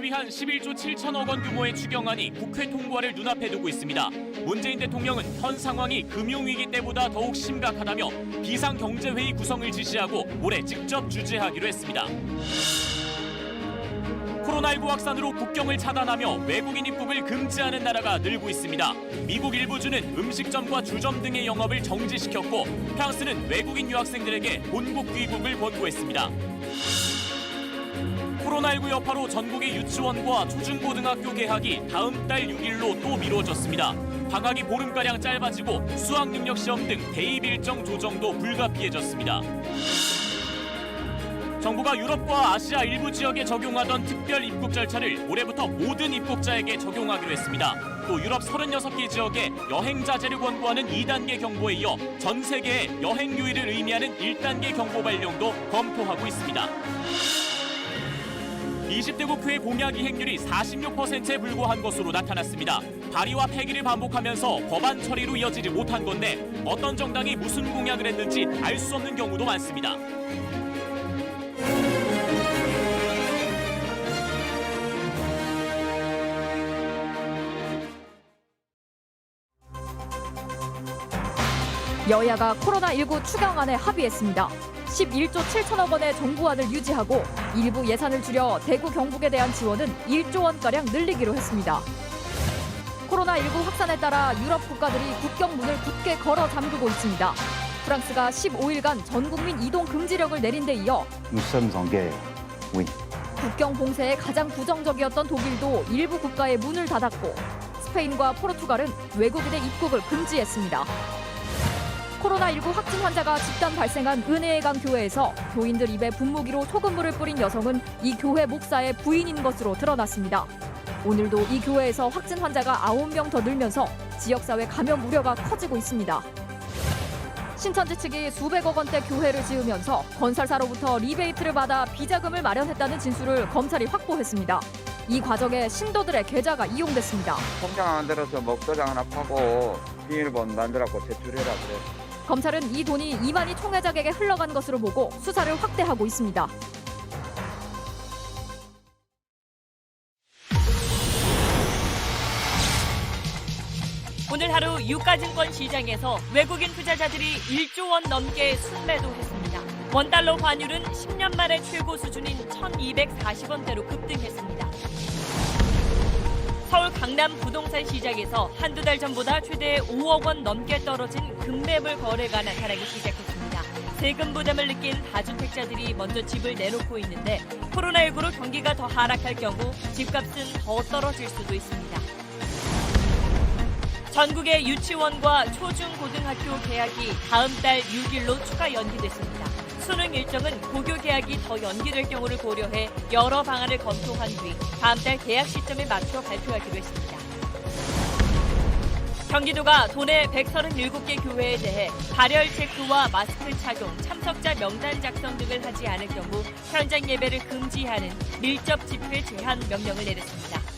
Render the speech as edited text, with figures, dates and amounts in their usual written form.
학생을 위한 11조 7천억 원 규모의 추경안이 국회 통과를 눈앞에 두고 있습니다. 문재인 대통령은 현 상황이 금융위기 때보다 더욱 심각하다며 비상경제회의 구성을 지시하고 올해 직접 주재하기로 했습니다. 코로나19 확산으로 국경을 차단하며 외국인 입국을 금지하는 나라가 늘고 있습니다. 미국 일부주는 음식점과 주점 등의 영업을 정지시켰고 프랑스는 외국인 유학생들에게 본국 귀국을 권고했습니다. 코로나19 여파로 전국의 유치원과 초중고등학교 개학이 다음 달 6일로 또 미뤄졌습니다. 방학이 보름가량 짧아지고 수학능력시험 등 대입 일정 조정도 불가피해졌습니다. 정부가 유럽과 아시아 일부 지역에 적용하던 특별 입국 절차를 올해부터 모든 입국자에게 적용하기로 했습니다. 또 유럽 36개 지역에 여행 자제를 권고하는 2단계 경보에 이어 전 세계에 여행 유의를 의미하는 1단계 경보 발령도 검토하고 있습니다. 20대 국회의 공약 이행률이 46%에 불과한 것으로 나타났습니다. 발의와 폐기를 반복하면서 법안 처리로 이어지지 못한 건데 어떤 정당이 무슨 공약을 했는지 알 수 없는 경우도 많습니다. 여야가 코로나19 추경안에 합의했습니다. 11조 7천억 원의 정부안을 유지하고 일부 예산을 줄여 대구 경북에 대한 지원은 1조 원가량 늘리기로 했습니다. 코로나19 확산에 따라 유럽 국가들이 국경 문을 굳게 걸어 잠그고 있습니다. 프랑스가 15일간 전국민 이동 금지령을 내린 데 이어 국경 봉쇄에 가장 부정적이었던 독일도 일부 국가의 문을 닫았고 스페인과 포르투갈은 외국인의 입국을 금지했습니다. 코로나19 확진 환자가 집단 발생한 은혜의 강 교회에서 교인들 입에 분무기로 소금물을 뿌린 여성은 이 교회 목사의 부인인 것으로 드러났습니다. 오늘도 이 교회에서 확진 환자가 9명 더 늘면서 지역사회 감염 우려가 커지고 있습니다. 신천지 측이 수백억 원대 교회를 지으면서 건설사로부터 리베이트를 받아 비자금을 마련했다는 진술을 검찰이 확보했습니다. 이 과정에 신도들의 계좌가 이용됐습니다. 통장 안 들어서 목도장 하나 파고 비밀번호 만들라고 제출해라 그래. 검찰은 이 돈이 이만희 총회장에게 흘러간 것으로 보고 수사를 확대하고 있습니다. 오늘 하루 유가증권 시장에서 외국인 투자자들이 1조 원 넘게 순매도했습니다. 원달러 환율은 10년 만에 최고 수준인 1,240원대로 급등했습니다. 서울 강남 부동산 시장에서 한두 달 전보다 최대 5억 원 넘게 떨어진 급매물 거래가 나타나기 시작했습니다. 세금 부담을 느낀 다주택자들이 먼저 집을 내놓고 있는데 코로나19로 경기가 더 하락할 경우 집값은 더 떨어질 수도 있습니다. 전국의 유치원과 초중고등학교 개학이 다음 달 6일로 추가 연기됐습니다. 수능 일정은 고교 개학이 더 연기될 경우를 고려해 여러 방안을 검토한 뒤 다음 달 개학 시점에 맞춰 발표하기로 했습니다. 경기도가 도내 137개 교회에 대해 발열 체크와 마스크 착용, 참석자 명단 작성 등을 하지 않을 경우 현장 예배를 금지하는 밀접 집회 제한 명령을 내렸습니다.